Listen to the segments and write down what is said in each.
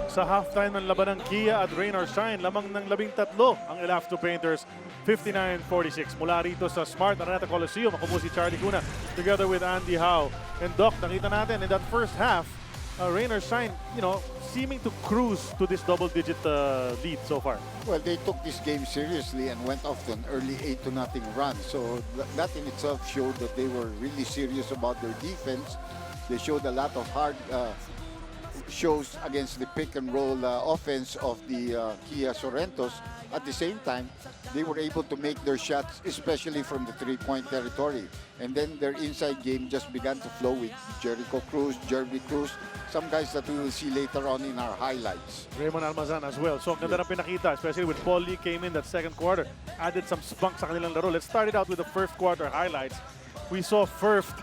Sa halftime ng laban ng Kia at Rain or Shine, lamang ng 13 ang Elafto Painters, 59-46. Mula rito sa Smart Araneta Coliseum, ako po si Charlie Cuna together with Andy Howe. And Doc, nakita natin in that first half, Rain or Shine, seeming to cruise to this double-digit lead so far. Well, they took this game seriously and went off to an early 8-0 run. So that in itself showed that they were really serious about their defense. They showed a lot of hard shows against the pick and roll offense of the Kia Sorrentos. At the same time, they were able to make their shots, especially from the three-point territory. And then their inside game just began to flow with Jericho Cruz, Jeremy Cruz, some guys that we will see later on in our highlights. Raymond Almazan as well. So ang ganda ng pinakita, especially when Paul Lee came in that second quarter, added some spunk sa kanilang laro. Let's start it out with the first quarter highlights. We saw first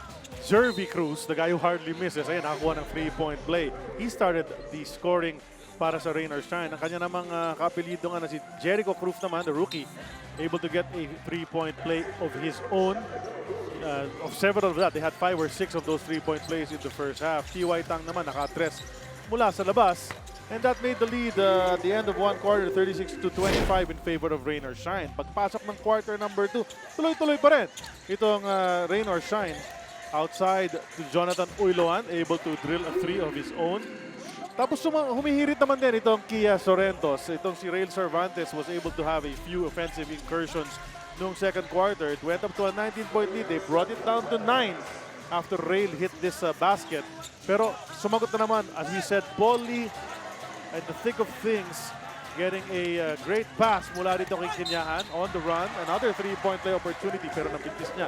Jeremy Cruz, the guy who hardly misses, ayun, nakakuha ng three-point play. He started the scoring para sa Rain or Shine. Ang kanya namang kapilido nga na si Jericho Cruz naman, the rookie, able to get a three-point play of his own. Of several of that, they had 5 or 6 of those three-point plays in the first half. T.Y. Tang naman naka-tres mula sa labas. And that made the lead at the end of one quarter, 36-25 in favor of Rain or Shine. Pagpasok ng quarter number 2, tuloy-tuloy pa rin itong Rain or Shine. Outside to Jonathan Uyloan, able to drill a three of his own. Tapos humihirit naman din itong Kia Sorrentos. Itong si Rail Cervantes was able to have a few offensive incursions noong second quarter. It went up to a 19-point lead. They brought it down to 9 after Rail hit this basket. Pero sumagot na naman, as he said, Paul Lee at the thick of things, getting a great pass mula dito kay Kinyahan on the run. Another three-point play opportunity pero nabigtis niya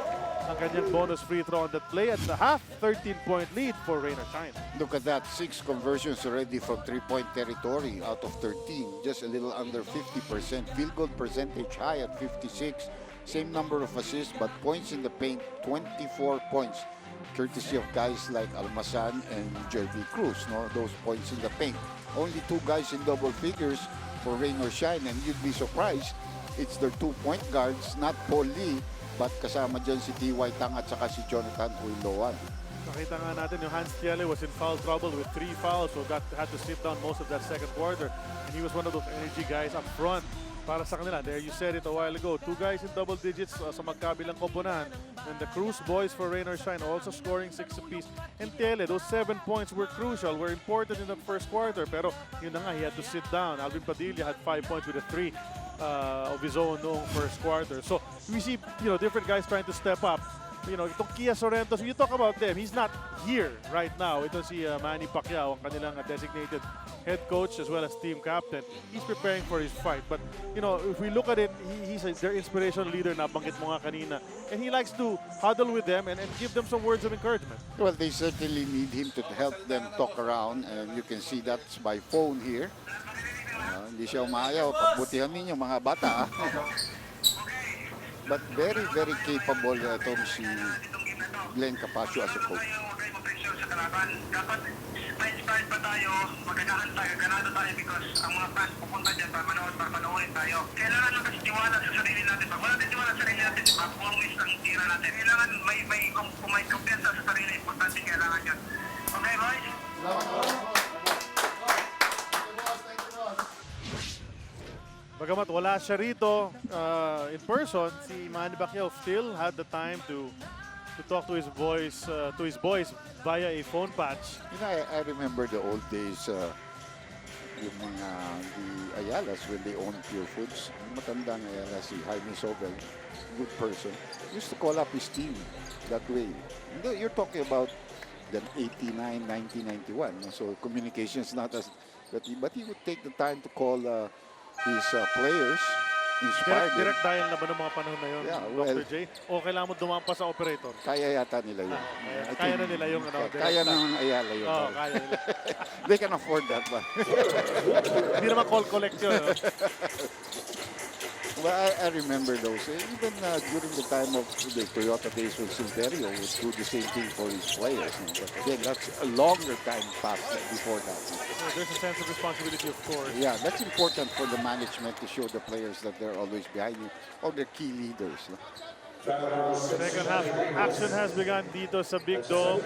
ang kanyang bonus free throw on that play. At the half, 13-point lead for Rain or Shine. Look at that, 6 conversions already from three-point territory out of 13. Just a little under 50%. Field goal percentage high at 56. Same number of assists, but points in the paint, 24 points. Courtesy of guys like Almazan and Jeremy Cruz, those points in the paint. Only 2 guys in double figures for Rain or Shine, and you'd be surprised, it's their 2-point guards, not Paul Lee, but kasama dyan si T.Y. Tang at saka si Jonathan Uyloan. Nakita nga natin yung Hans Tiele was in foul trouble with 3 fouls, so that had to sit down most of that second quarter. And he was one of those energy guys up front para sa kanila. There, you said it a while ago, 2 guys in double digits sa magkabilang koponan. And the Cruz boys for Rain or Shine also scoring 6 apiece. And Tiele, those 7 points were crucial, were important in the first quarter. Pero yun na nga, he had to sit down. Alvin Padilla had 5 points with a 3 of his own noong first quarter. So we see, different guys trying to step up. Itong Kia Sorrentos, you talk about them, he's not here right now. Ito si Manny Pacquiao, ang kanilang designated head coach as well as team captain. He's preparing for his fight. But, if we look at it, he's their inspirational leader, nabanggit mo nga kanina. And he likes to huddle with them and give them some words of encouragement. Well, they certainly need him to help them talk around. And you can see that's by phone here. Hindi siya umayaw. Pagbutihan ninyo mga bata. But very, very capable itong si Glenn Capaccio as a coach. Dapat ma-inspired pa tayo, magandaan tayo, ganado tayo because ang mga fans pupunta dyan para panoorin tayo. Kailangan lang kasi tiwala sa sarili natin. Pag wala natin tiwala sa sarili natin, always ang tira natin. Kailangan may kumpiyansa sa sarili. Importante kailangan yan. Okay, boys? Bagamat wala siya rito in person, si Manny Pacquiao still had the time to talk to his boys via a phone patch. I remember the old days, yung mga the Ayalas when they owned Pure Foods. Matandang Ayala si Jaime Sobel, good person, used to call up his team that way. You're talking about the 89, 1991. So communications not as, but he would take the time to call his players, inspired them. Direct dial na ba ng mga panahon na yun, Yeah, Dr. J? O kailangan mo dumampas sa operator? Kaya yata nila yun. Kaya na nila yung Kaya ng Ayala yun. Oo, kaya nila. They can afford that one. Hindi naman call collect yun. Well, I remember those. Even during the time of the Toyota days with Silverio, would do the same thing for his players. But again, that's a longer time past before that. There's a sense of responsibility, of course. Yeah, that's important for the management to show the players that they're always behind you, or their key leaders. Second half, action has begun dito sa Big Dome.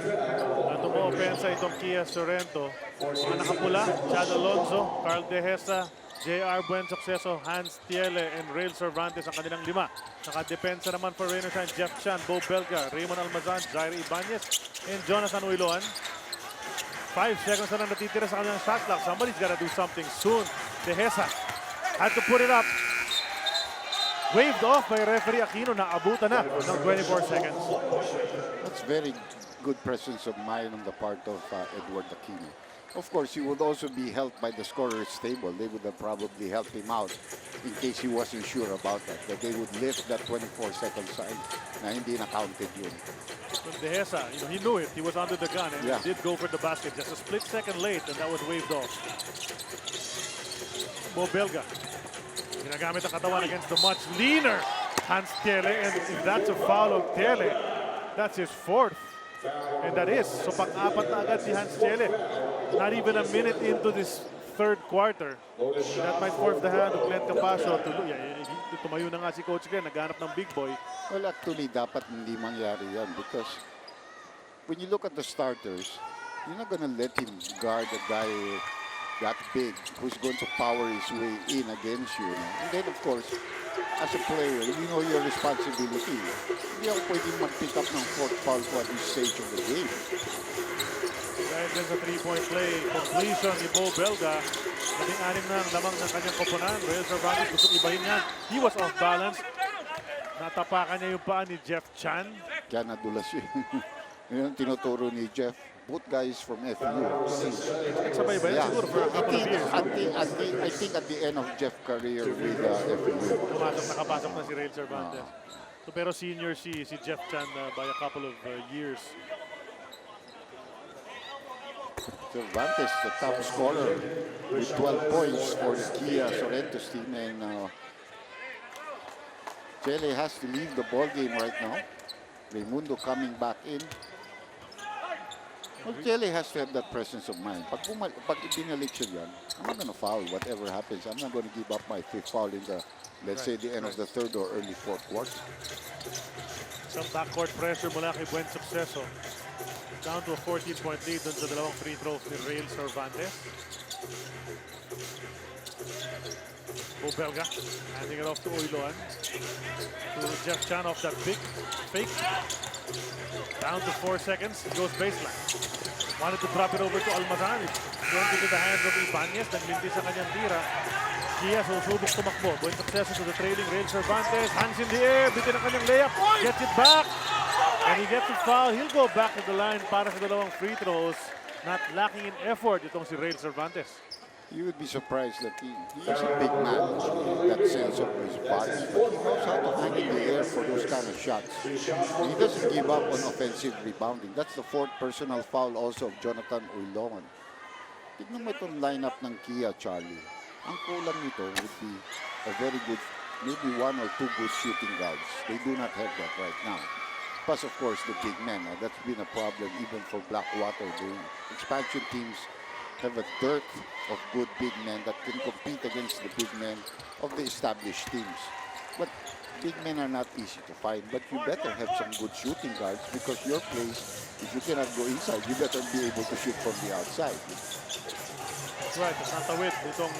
At umo-opensa itong Kia Sorrento. Mga nakapula, Chad Alonso, Carl Dehesa, J.R. Buen Suceso, Hans Tiele, and Rail Cervantes ang kanilang 5. Nakadepensa naman for Renaissance, Jeff Chan, Bo Belga, Raymond Almazan, Jair Ibanez, and Jonathan Uiloan. 5 seconds na lang natitira sa kanilang shot clock. Somebody's gotta do something soon. Dehesa had to put it up. Waved off by referee Aquino. Naabutan na ng 24 seconds. That's very good presence of mind on the part of Edward Aquino. Of course, he would also be helped by the scorer's table. They would have probably helped him out in case he wasn't sure about that they would lift that 24-second sign na hindi na-counted yun. From Dehesa, he knew it. He was under the gun and he did go for the basket. Just a split second late and that was waved off. Bo Belga. Ginagamit ang katawan against the much leaner Hans Tiele. And if that's a foul of Tiele, that's his 4th. And that is. So pang-apat na agad si Hans Tiele. Not even a minute into this 3rd quarter. That might force the hand of Glenn Capasio to tumayo na nga si Coach Glenn, naghanap ng big boy. Well, actually, dapat hindi mangyari yan because when you look at the starters, you're not gonna let him guard a guy that big who's going to power his way in against you. And then, of course, as a player, you know your responsibility. Hindi ako pwedeng mag-pick up ng 4th foul ko at this stage of the game. Dahil din sa 3-point play, completion ni Bo Belga. 16 na ang lamang ng kanyang koponan. Rail Cervantes gusto ibahin niya. He was off balance. Natapakan niya yung paa ni Jeff Chan. Kaya nadulas yun. Yun ang tinuturo ni Jeff. Both guys from FU. Nagsabay ba yan? Siguro for a couple of years. I think at the end of Jeff's career with FU. Nakapasok na si Rail Cervantes. So, pero senior si Jeff Chan by a couple of years. Cervantes, the top scorer with 12 points for the Kia Sorrento's team. And Chele has to leave the ball game right now. Raimundo coming back in. Well, Chele has to have that presence of mind. Pag ibinalik siya yan, I'm not gonna foul whatever happens. I'm not gonna give up my 5th foul in the, let's say, the end of the 3rd or early 4th quarter. Some backcourt pressure mula kay Buen Suceso. Down to a 14-point lead dun sa dalawang free throws ni Rail Cervantes. Bo Belga handing it off to Uiloan. To Jeff Chan off that big fake. Down to 4 seconds. He goes baseline. Wanted to drop it over to Almazan. Went into the hands of Ibanez. Nagminti sa kanyang tira. Kia susubok tumakbo. Buen Suceso to the trailing Rail Cervantes. Hands in the air. Bitin ang kanyang layup. Gets it back. And he gets a foul. He'll go back to the line para sa dalawang free throws. Not lacking in effort itong si Rail Cervantes. You would be surprised that he is a big man in that sense of his body, but he knows how to hang in the air for those kind of shots. He doesn't give up on offensive rebounding. That's the 4th personal foul also of Jonathan Uiloan. Tignan mo itong lineup ng Kia, Charlie. Ang kulang nito would be a very good, maybe 1 or 2 good shooting guards. They do not have that right now. Plus, of course, the big men. That's been a problem even for Blackwater. The expansion teams have a dearth of good big men that can compete against the big men of the established teams. But big men are not easy to find. But you better have some good shooting guards because your place, if you cannot go inside, you better be able to shoot from the outside. That's right. At natawid itong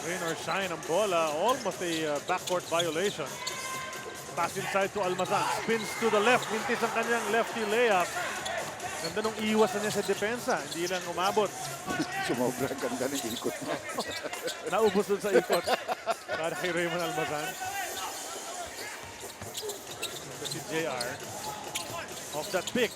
rain or shine ang bola. Almost a backcourt violation. Pass inside to Almazan. Spins to the left. Mintis ang kanyang lefty layup. Ganda nung iwas na niya sa depensa. Hindi lang umabot. Sumobra ganda ng ikot niya. Naubos dun sa ikot. Para kay Raymond Almazan. Ito si JR. Off that pick.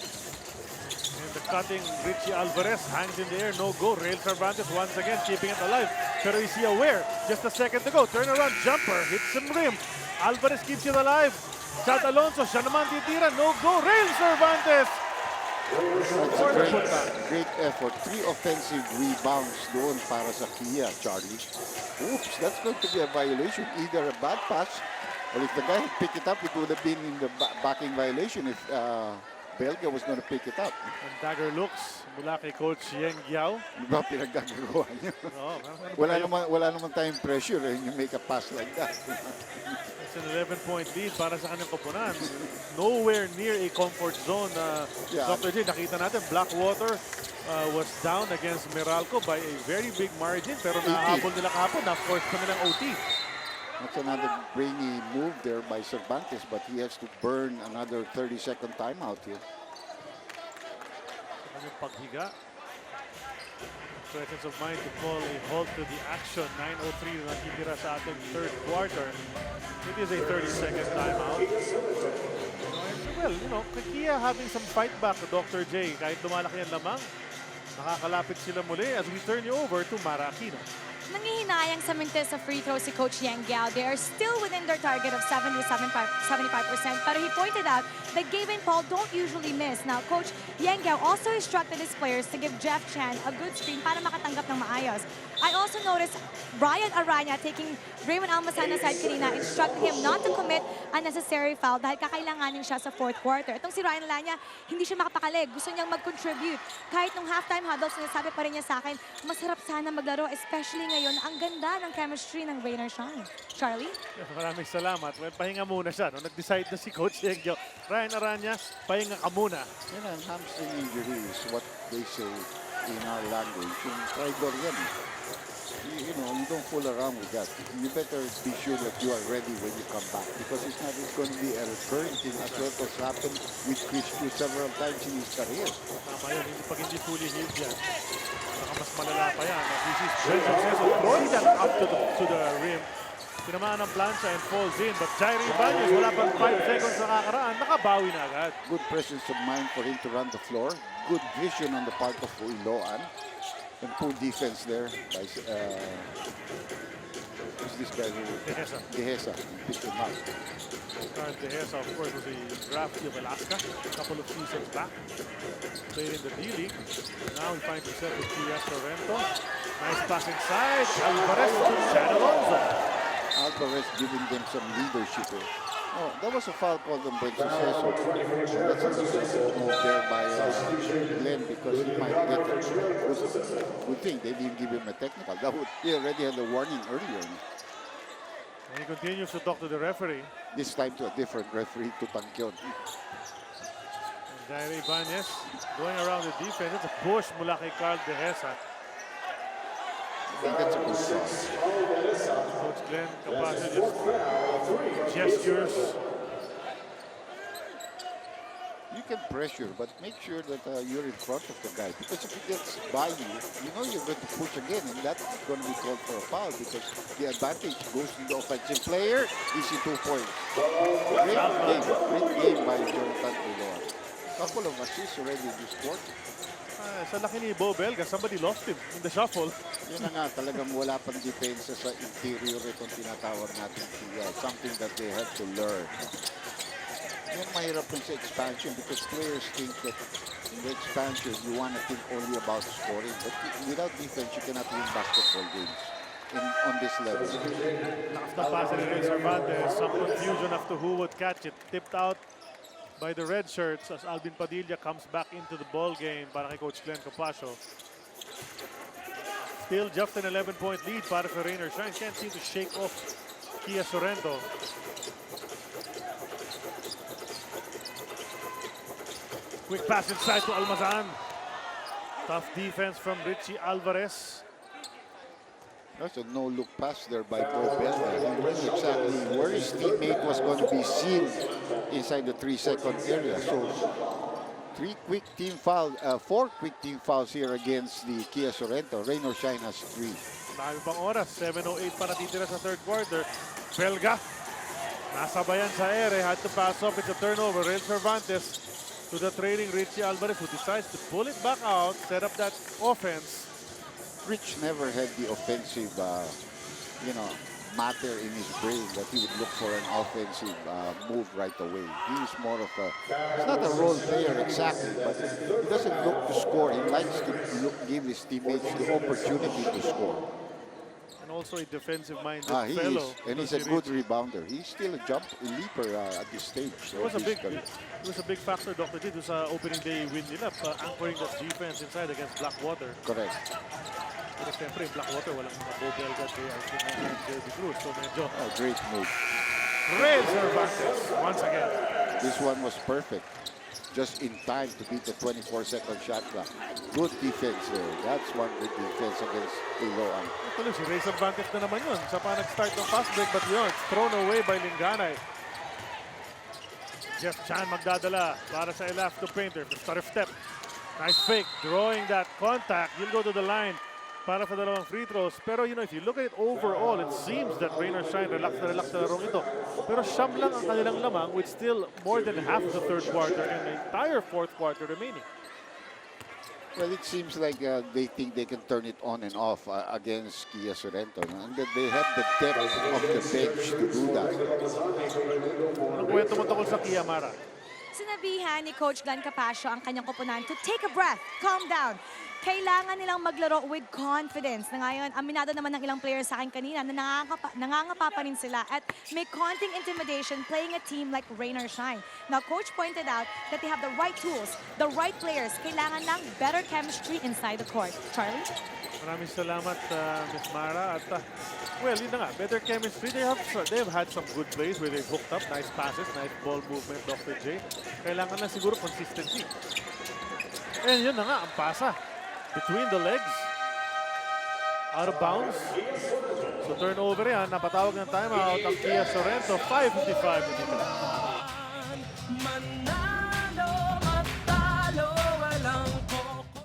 And the cutting Richie Alvarez hangs in the air. No go. Rail Cervantes once again keeping it alive. Pero is he aware? Just a second to go. Turnaround jumper. Hits some rim. Alvarez keeps it alive. Chad Alonso. Siya naman titira. No go. Rail Cervantes. It's a great effort. 3 offensive rebounds doon para sa Kia, Charlie. Oops, that's going to be a violation. Either a bad pass, or if the guy had picked it up, it would have been in the backing violation if Belga was going to pick it up. And dagger looks mula kay Coach Yeng Giao. Di ba pinaggagawa niya? Oh, Wala naman tayong pressure and you make a pass like that. It's an 11-point lead para sa kanyang koponan. Nowhere near a comfort zone. Yeah. Dr. J, nakita natin, Blackwater was down against Meralco by a very big margin. Pero nahabol nila kahapon, na-force pa nilang OT. That's another brainy move there by Cervantes, but he has to burn another 30-second timeout here. Sa kanyang paghiga. Presence of mind to call a halt to the action. 9:03 na nakikira sa ating third quarter. It is a 30-second timeout. Well, you know, Kia having some fight back to Dr. J. Kahit lumalaki ang lamang, nakakalapit sila muli as we turn you over to Mara Aquino. Nangihinayang sa mintes sa free throw si Coach Yang Giao. They are still within their target of 75%, but he pointed out that Gabe and Paul don't usually miss. Now, Coach Yang Giao also instructed his players to give Jeff Chan a good screen para makatanggap ng maayos. I also noticed Brian Aranya taking Raymond Almasan aside kanina, instructed him not to commit unnecessary foul dahil kakailanganin siya sa fourth quarter. Itong si Ryan Aranya, hindi siya makapakali. Gusto niyang mag-contribute. Kahit nung halftime huddle, sinasabi pa rin niya sa akin, masarap sana maglaro, especially ngayon, ang ganda ng chemistry ng Rain or Shine. Charlie? Maraming salamat. Well, pahinga muna siya. No? Nag-decide na si Coach Yang Giao. Ryan Aranya, pahinga ka muna. You know, hamstring injury is what they say in our language. Yung trigger yan. You know, you don't fool around with that. You better be sure that you are ready when you come back because it's not going to be a recurring thing as what has happened with Chris Q several times in his career. Tama yun. Pag hindi fully healed yan, baka mas malala pa yan. This is very successful. Throwing that up to the rim. Tinamaan ng plancha and falls in. But Jairi Ibanez, wala pang 5 seconds na kakaraan. Nakabawi na agad. Good presence of mind for him to run the floor. Good vision on the part of Uiloan. And poor defense there by who's this guy? Dehesa. Dehesa. Picked him up. Carl Dehesa, of course, was a draftee of Alaska a couple of seasons back. Played in the D-League. Now he finds himself with Kia Sorrento. Nice pass inside. Alvarez to San Alonso. Alvarez giving them some leadership here. Oh, that was a foul called on Benson Seso. That's a good move there by Glenn because he might get it. Good thing they didn't give him a technical. He already had a warning earlier. And he continues to talk to the referee. This time to a different referee, to Tangkyon. Jairi Ibanez going around the defense. It's a push mula kay Carl Dehesa. I think that's a good shot. Coach Glenn Capaccio just gestures. You can pressure, but make sure that you're in front of the guy. Because if he gets by you, you know you're going to push again, and that's going to be called for a foul because the advantage goes to the offensive player. Easy 2 points. Great game by Jonathan Uloan. Couple of assists already this quarter. Sa laki ni Bo Belga, somebody lost him in the shuffle. Yun na nga, talagang wala pang depensa sa interior itong tinatawag natin something that they have to learn. Yan mahirap din sa expansion because players think that in the expansion, you want to think only about scoring. But without defense, you cannot win basketball games on this level. Lakas na pass ni Cervantes. Some confusion as to who would catch it. Tipped out by the red shirts as Alvin Padilla comes back into the ball game para kay Coach Glenn Capaccio. Still just an 11-point lead para sa Rain or Shine. Can't seem to shake off Kia Sorrento. Quick pass inside to Almazan. Tough defense from Richie Alvarez. That's a no-look pass there by Bo Belga. He knew exactly where his teammate was going to be sealed inside the 3-second area. So, 4 quick team fouls here against the Kia Sorrento. Rain or Shine has 3. Marami pang oras. 7:08 para titira sa third quarter. Belga. Nasabayan sa ere. Had to pass off. It's a turnover. Rail Cervantes to the trailing Richie Alvarez who decides to pull it back out. Set up that offense. Rich never had the offensive, matter in his brain that he would look for an offensive move right away. He's more of he's not a role player exactly, but he doesn't look to score. He likes to give his teammates the opportunity to score. And also a defensive-minded He fellow. is, and he's a good rebounder. He's still a leaper at this stage. It was a big factor, Dr. G, sa opening day win nila, anchoring that defense inside against Blackwater. Correct. Pero siyempre, Blackwater, walang mga Bo Belga, J.R. Cruz. So medyo Great move. Reyes Cervantes once again. This one was perfect. Just in time to beat the 24-second shot clock. Good defense there. That's one good defense against Iloan. Tuloy, si Reyes Cervantes na naman yun. Siya pa nag-start ng fast break, but yun, it's thrown away by Linganay. Jeff Chan magdadala para sa left to painter. Starter step. Nice fake. Drawing that contact. You'll go to the line para sa dalawang free throws. Pero if you look at it overall, it seems that Rain or Shine relax na larong ito. Pero siyam lang ang kanilang lamang with still more than half of the third quarter and the entire fourth quarter remaining. Well, it seems like they think they can turn it on and off against Kia Sorrento. And that they have the depth of the bench to do that. Anong kwento mo tungkol sa Kia, Mara? Sinabihan ni Coach Glenn Capascio ang kanyang koponan to take a breath, calm down. Kailangan nilang maglaro with confidence. Na ngayon, aminado naman ng ilang players sa akin kanina na nangangapa pa rin sila at may konting intimidation playing a team like Rain or Shine. Now, Coach pointed out that they have the right tools, the right players. Kailangan lang better chemistry inside the court. Charlie? Maraming salamat, Ms. Mara. At, well, yun na nga, better chemistry. They've had some good plays where they've hooked up. Nice passes, nice ball movement, Dr. J. Kailangan na siguro consistency. And yun na nga, ang pasa. Between the legs. Out of bounds. So turnover yan. Napatawag ng timeout ang Kia Sorrento. 5:55 minutes.